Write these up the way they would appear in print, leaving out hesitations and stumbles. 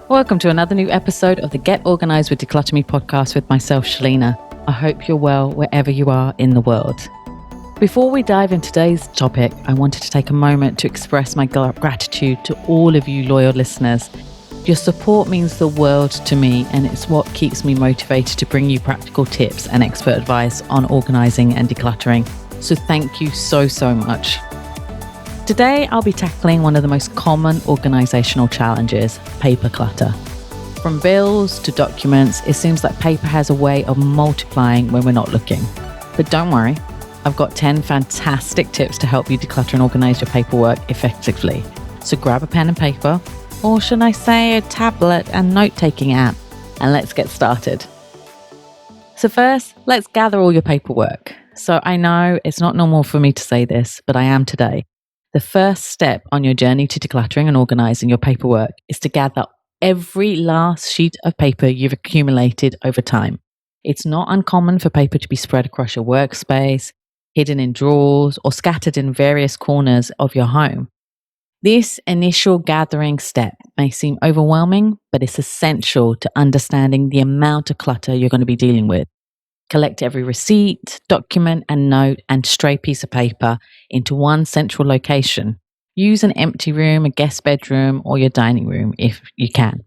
Welcome to another new episode of the Get Organised with Declutter Me podcast with myself, Shalina. I hope you're well wherever you are in the world. Before we dive into today's topic, I wanted to take a moment to express my gratitude to all of you loyal listeners. Your support means the world to me, and it's what keeps me motivated to bring you practical tips and expert advice on organising and decluttering. So thank you so much. Today, I'll be tackling one of the most common organisational challenges, paper clutter. From bills to documents, it seems like paper has a way of multiplying when we're not looking. But don't worry, I've got 10 fantastic tips to help you declutter and organise your paperwork effectively. So grab a pen and paper, or should I say a tablet and note-taking app, and let's get started. So first, let's gather all your paperwork. So I know it's not normal for me to say this, but I am today. The first step on your journey to decluttering and organising your paperwork is to gather every last sheet of paper you've accumulated over time. It's not uncommon for paper to be spread across your workspace, hidden in drawers, or scattered in various corners of your home. This initial gathering step may seem overwhelming, but it's essential to understanding the amount of clutter you're going to be dealing with. Collect every receipt, document, and note and stray piece of paper into one central location. Use an empty room, a guest bedroom, or your dining room if you can.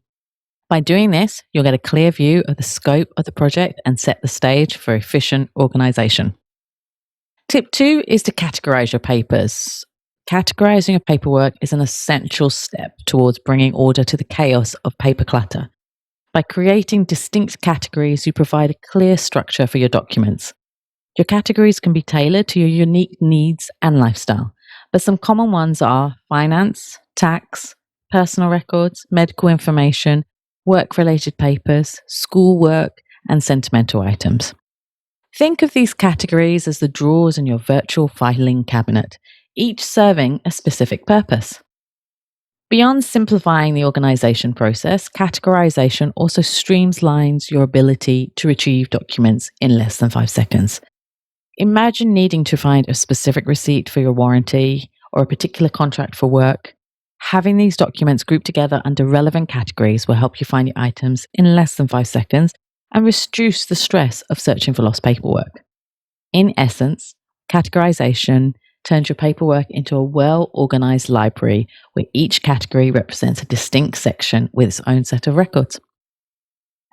By doing this, you'll get a clear view of the scope of the project and set the stage for efficient organization. Tip 2 is to categorize your papers. Categorizing your paperwork is an essential step towards bringing order to the chaos of paper clutter. By creating distinct categories, you provide a clear structure for your documents. Your categories can be tailored to your unique needs and lifestyle, but some common ones are finance, tax, personal records, medical information, work-related papers, schoolwork, and sentimental items. Think of these categories as the drawers in your virtual filing cabinet, each serving a specific purpose. Beyond simplifying the organization process, categorization also streamlines your ability to retrieve documents in less than 5 seconds. Imagine needing to find a specific receipt for your warranty or a particular contract for work. Having these documents grouped together under relevant categories will help you find your items in less than 5 seconds and reduce the stress of searching for lost paperwork. In essence, categorization turns your paperwork into a well-organized library where each category represents a distinct section with its own set of records.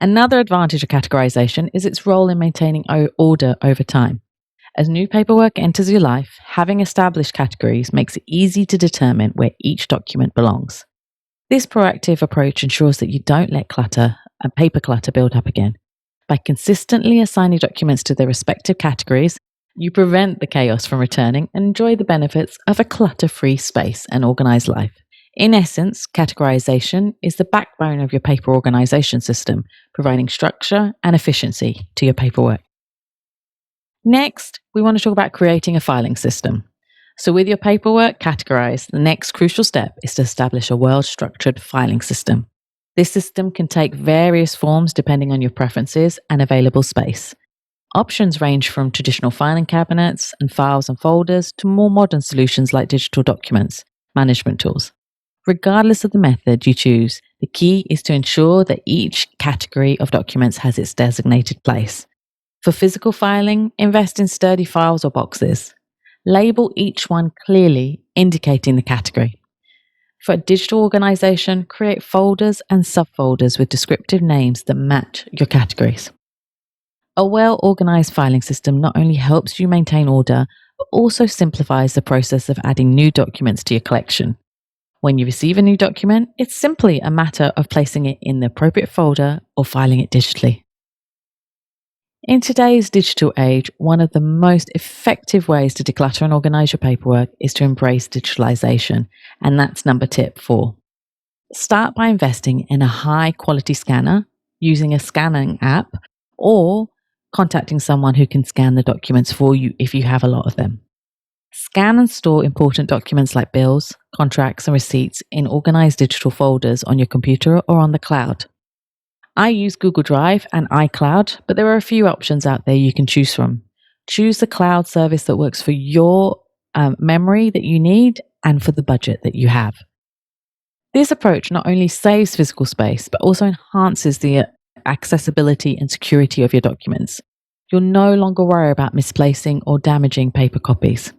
Another advantage of categorization is its role in maintaining order over time. As new paperwork enters your life, having established categories makes it easy to determine where each document belongs. This proactive approach ensures that you don't let clutter and paper clutter build up again. By consistently assigning documents to their respective categories, you prevent the chaos from returning and enjoy the benefits of a clutter-free space and organized life. In essence, categorization is the backbone of your paper organization system, providing structure and efficiency to your paperwork. Next, we want to talk about creating a filing system. So with your paperwork categorized, the next crucial step is to establish a well-structured filing system. This system can take various forms depending on your preferences and available space. Options range from traditional filing cabinets and files and folders to more modern solutions like digital documents management tools. Regardless of the method you choose, the key is to ensure that each category of documents has its designated place. For physical filing, invest in sturdy files or boxes. Label each one clearly, indicating the category. For digital organization, create folders and subfolders with descriptive names that match your categories. A well-organized filing system not only helps you maintain order, but also simplifies the process of adding new documents to your collection. When you receive a new document, it's simply a matter of placing it in the appropriate folder or filing it digitally. In today's digital age, one of the most effective ways to declutter and organize your paperwork is to embrace digitalization, and that's tip 4. Start by investing in a high-quality scanner, using a scanning app, or contacting someone who can scan the documents for you if you have a lot of them. Scan and store important documents like bills, contracts, and receipts in organized digital folders on your computer or on the cloud. I use Google Drive and iCloud, but there are a few options out there you can choose from. Choose the cloud service that works for your memory that you need and for the budget that you have. This approach not only saves physical space, but also enhances the accessibility and security of your documents. You'll no longer worry about misplacing or damaging paper copies.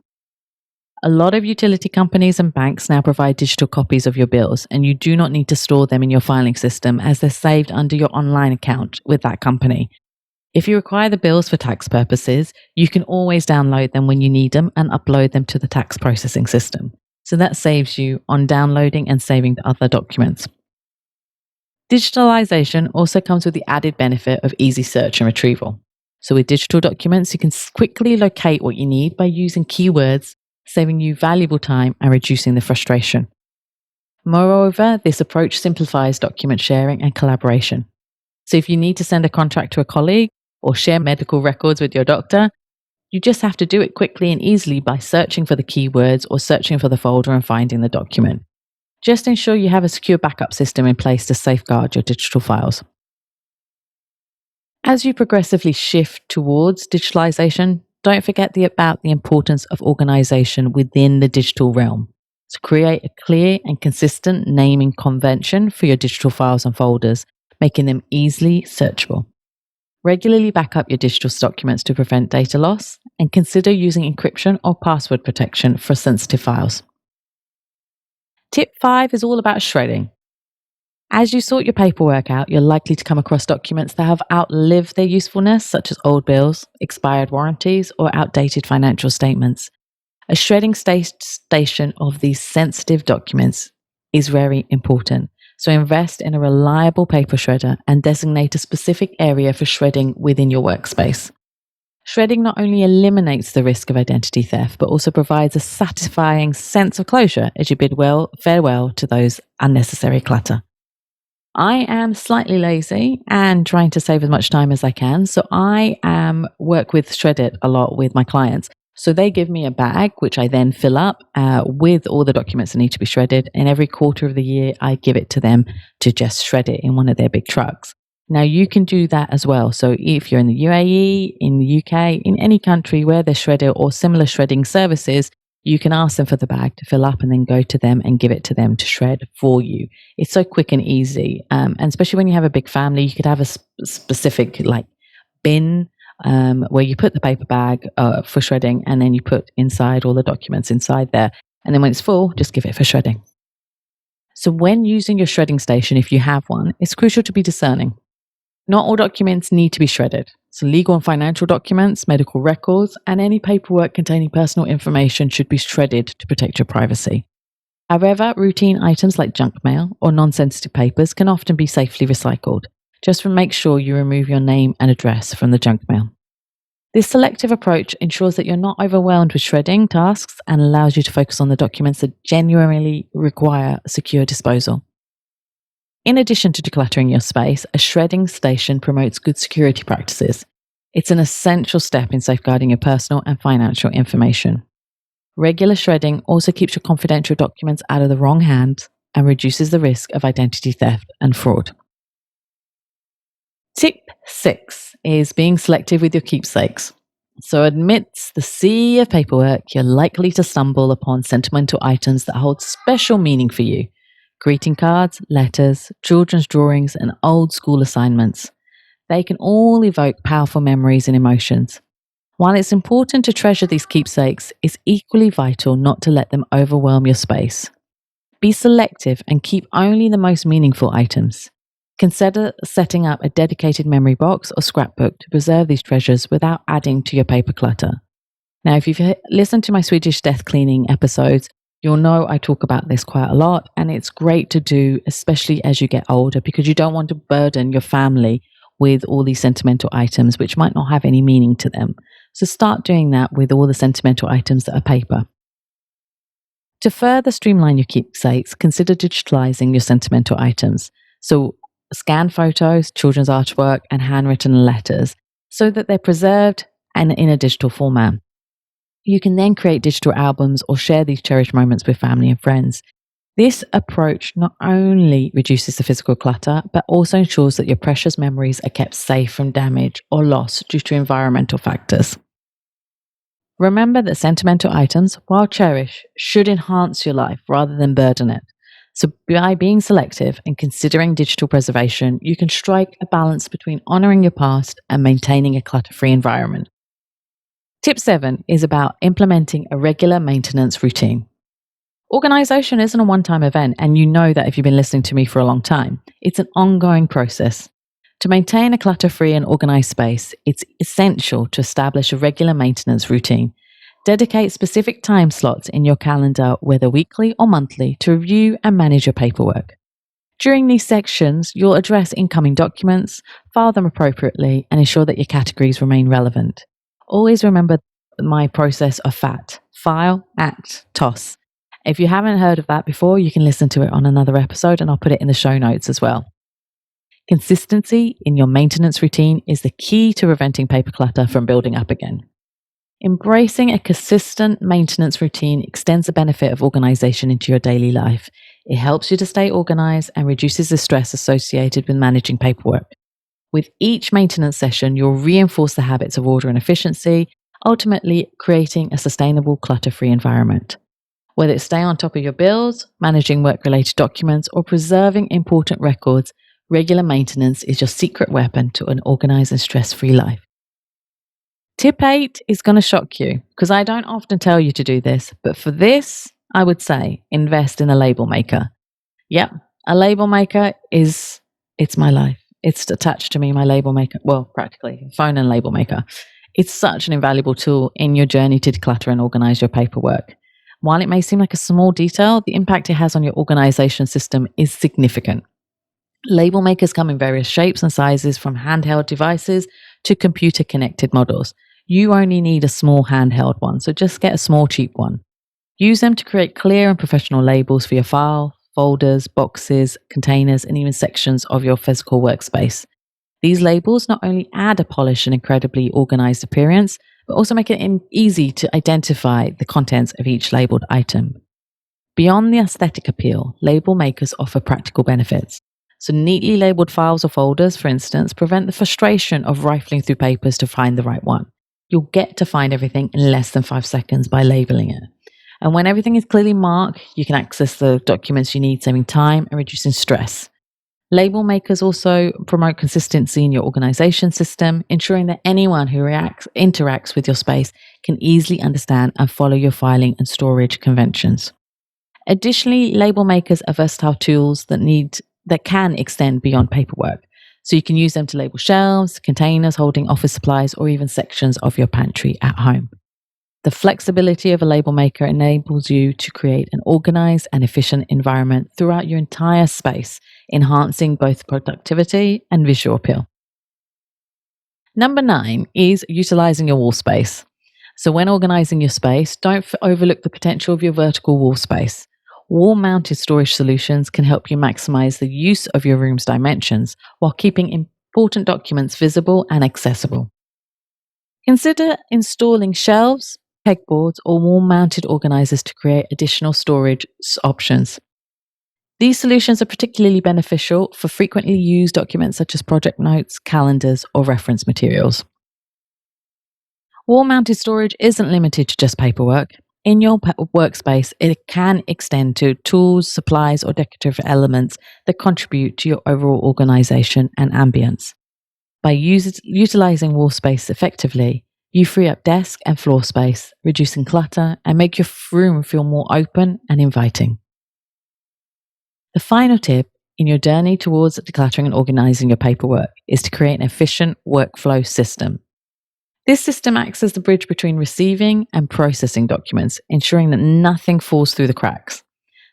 A lot of utility companies and banks now provide digital copies of your bills, and you do not need to store them in your filing system as they're saved under your online account with that company. If you require the bills for tax purposes, you can always download them when you need them and upload them to the tax processing system. So that saves you on downloading and saving the other documents. Digitalization also comes with the added benefit of easy search and retrieval. So with digital documents, you can quickly locate what you need by using keywords, saving you valuable time and reducing the frustration. Moreover, this approach simplifies document sharing and collaboration. So if you need to send a contract to a colleague or share medical records with your doctor, you just have to do it quickly and easily by searching for the keywords or searching for the folder and finding the document. Just ensure you have a secure backup system in place to safeguard your digital files. As you progressively shift towards digitalization, don't forget about the importance of organization within the digital realm. So create a clear and consistent naming convention for your digital files and folders, making them easily searchable. Regularly back up your digital documents to prevent data loss, and consider using encryption or password protection for sensitive files. Tip 5 is all about shredding. As you sort your paperwork out, you're likely to come across documents that have outlived their usefulness, such as old bills, expired warranties, or outdated financial statements. A shredding station of these sensitive documents is very important. So invest in a reliable paper shredder and designate a specific area for shredding within your workspace. Shredding not only eliminates the risk of identity theft, but also provides a satisfying sense of closure as you bid farewell to those unnecessary clutter. I am slightly lazy and trying to save as much time as I can. So I work with Shreddit a lot with my clients. So they give me a bag, which I then fill up with all the documents that need to be shredded. And every quarter of the year, I give it to them to just shred it in one of their big trucks. Now, you can do that as well. So if you're in the UAE, in the UK, in any country where there's shredder or similar shredding services, you can ask them for the bag to fill up and then go to them and give it to them to shred for you. It's so quick and easy. And especially when you have a big family, you could have a specific bin where you put the paper bag for shredding, and then you put inside all the documents inside there. And then when it's full, just give it for shredding. So when using your shredding station, if you have one, it's crucial to be discerning. Not all documents need to be shredded. So legal and financial documents, medical records, and any paperwork containing personal information should be shredded to protect your privacy. However, routine items like junk mail or non-sensitive papers can often be safely recycled. Just make sure you remove your name and address from the junk mail. This selective approach ensures that you're not overwhelmed with shredding tasks and allows you to focus on the documents that genuinely require secure disposal. In addition to decluttering your space, a shredding station promotes good security practices. It's an essential step in safeguarding your personal and financial information. Regular shredding also keeps your confidential documents out of the wrong hands and reduces the risk of identity theft and fraud. Tip 6 is being selective with your keepsakes. So amidst the sea of paperwork, you're likely to stumble upon sentimental items that hold special meaning for you. Greeting cards, letters, children's drawings, and old school assignments. They can all evoke powerful memories and emotions. While it's important to treasure these keepsakes, it's equally vital not to let them overwhelm your space. Be selective and keep only the most meaningful items. Consider setting up a dedicated memory box or scrapbook to preserve these treasures without adding to your paper clutter. Now, if you've listened to my Swedish death cleaning episodes, you'll know I talk about this quite a lot, and it's great to do, especially as you get older, because you don't want to burden your family with all these sentimental items which might not have any meaning to them. So start doing that with all the sentimental items that are paper. To further streamline your keepsakes, consider digitalizing your sentimental items. So scan photos, children's artwork, and handwritten letters so that they're preserved and in a digital format. You can then create digital albums or share these cherished moments with family and friends. This approach not only reduces the physical clutter, but also ensures that your precious memories are kept safe from damage or loss due to environmental factors. Remember that sentimental items, while cherished, should enhance your life rather than burden it. So by being selective and considering digital preservation, you can strike a balance between honoring your past and maintaining a clutter-free environment. Tip 7 is about implementing a regular maintenance routine. Organization isn't a one-time event, and you know that if you've been listening to me for a long time. It's an ongoing process. To maintain a clutter-free and organized space, it's essential to establish a regular maintenance routine. Dedicate specific time slots in your calendar, whether weekly or monthly, to review and manage your paperwork. During these sections, you'll address incoming documents, file them appropriately, and ensure that your categories remain relevant. Always remember my process of FAT: file, act, toss. If you haven't heard of that before, you can listen to it on another episode, and I'll put it in the show notes as well. Consistency in your maintenance routine is the key to preventing paper clutter from building up again. Embracing a consistent maintenance routine extends the benefit of organization into your daily life. It helps you to stay organized and reduces the stress associated with managing paperwork. With each maintenance session, you'll reinforce the habits of order and efficiency, ultimately creating a sustainable, clutter-free environment. Whether it's staying on top of your bills, managing work-related documents, or preserving important records, regular maintenance is your secret weapon to an organized and stress-free life. Tip 8 is going to shock you because I don't often tell you to do this, but for this, I would say invest in a label maker. Yep, a label maker it's my life. It's attached to me, my label maker. Well, practically, phone and label maker. It's such an invaluable tool in your journey to declutter and organize your paperwork. While it may seem like a small detail, the impact it has on your organization system is significant. Label makers come in various shapes and sizes, from handheld devices to computer-connected models. You only need a small handheld one, so just get a small, cheap one. Use them to create clear and professional labels for your file, folders, boxes, containers, and even sections of your physical workspace. These labels not only add a polished and incredibly organized appearance, but also make it easy to identify the contents of each labeled item. Beyond the aesthetic appeal, label makers offer practical benefits. So neatly labeled files or folders, for instance, prevent the frustration of rifling through papers to find the right one. You'll get to find everything in less than 5 seconds by labeling it. And when everything is clearly marked, you can access the documents you need, saving time and reducing stress. Label makers also promote consistency in your organization system, ensuring that anyone who interacts with your space can easily understand and follow your filing and storage conventions. Additionally, label makers are versatile tools that can extend beyond paperwork. So you can use them to label shelves, containers holding office supplies, or even sections of your pantry at home. The flexibility of a label maker enables you to create an organized and efficient environment throughout your entire space, enhancing both productivity and visual appeal. Number 9 is utilizing your wall space. So when organizing your space, don't overlook the potential of your vertical wall space. Wall-mounted storage solutions can help you maximize the use of your room's dimensions while keeping important documents visible and accessible. Consider installing shelves, pegboards, or wall-mounted organizers to create additional storage options. These solutions are particularly beneficial for frequently used documents such as project notes, calendars, or reference materials. Wall-mounted storage isn't limited to just paperwork. In your workspace, it can extend to tools, supplies, or decorative elements that contribute to your overall organization and ambience. By utilizing wall space effectively, you free up desk and floor space, reducing clutter, and make your room feel more open and inviting. The final tip in your journey towards decluttering and organizing your paperwork is to create an efficient workflow system. This system acts as the bridge between receiving and processing documents, ensuring that nothing falls through the cracks.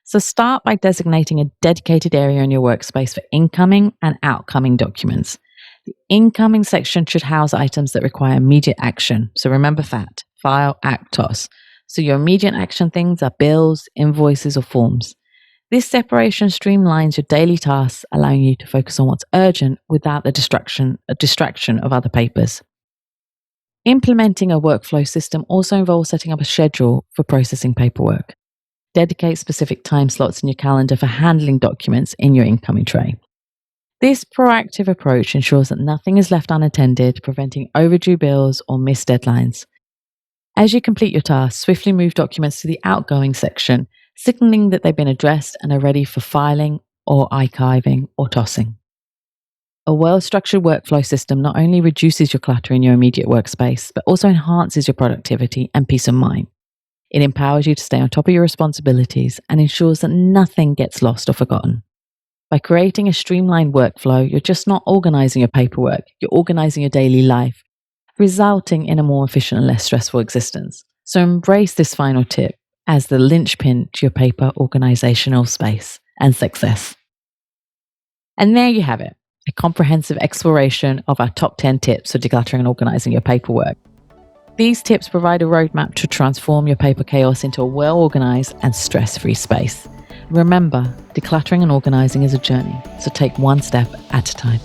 So start by designating a dedicated area in your workspace for incoming and outgoing documents. The incoming section should house items that require immediate action. So remember FAT: file, act, toss. So your immediate action things are bills, invoices, or forms. This separation streamlines your daily tasks, allowing you to focus on what's urgent without the distraction of other papers. Implementing a workflow system also involves setting up a schedule for processing paperwork. Dedicate specific time slots in your calendar for handling documents in your incoming tray. This proactive approach ensures that nothing is left unattended, preventing overdue bills or missed deadlines. As you complete your tasks, swiftly move documents to the outgoing section, signaling that they've been addressed and are ready for filing or archiving or tossing. A well-structured workflow system not only reduces your clutter in your immediate workspace, but also enhances your productivity and peace of mind. It empowers you to stay on top of your responsibilities and ensures that nothing gets lost or forgotten. By creating a streamlined workflow, you're just not organizing your paperwork, you're organizing your daily life, resulting in a more efficient and less stressful existence. So embrace this final tip as the linchpin to your paper organizational space and success. And there you have it, a comprehensive exploration of our top 10 tips for decluttering and organizing your paperwork. These tips provide a roadmap to transform your paper chaos into a well-organized and stress-free space. Remember, decluttering and organizing is a journey, so take one step at a time.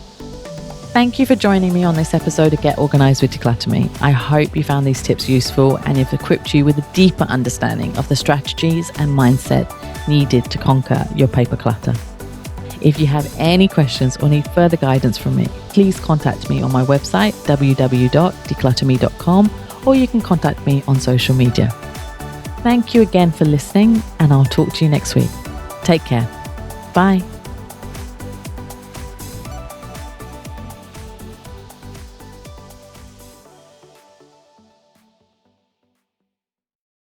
Thank you for joining me on this episode of Get Organized with Declutter Me. I hope you found these tips useful and have equipped you with a deeper understanding of the strategies and mindset needed to conquer your paper clutter. If you have any questions or need further guidance from me, please contact me on my website, www.declutterme.com, or you can contact me on social media. Thank you again for listening, and I'll talk to you next week. Take care. Bye.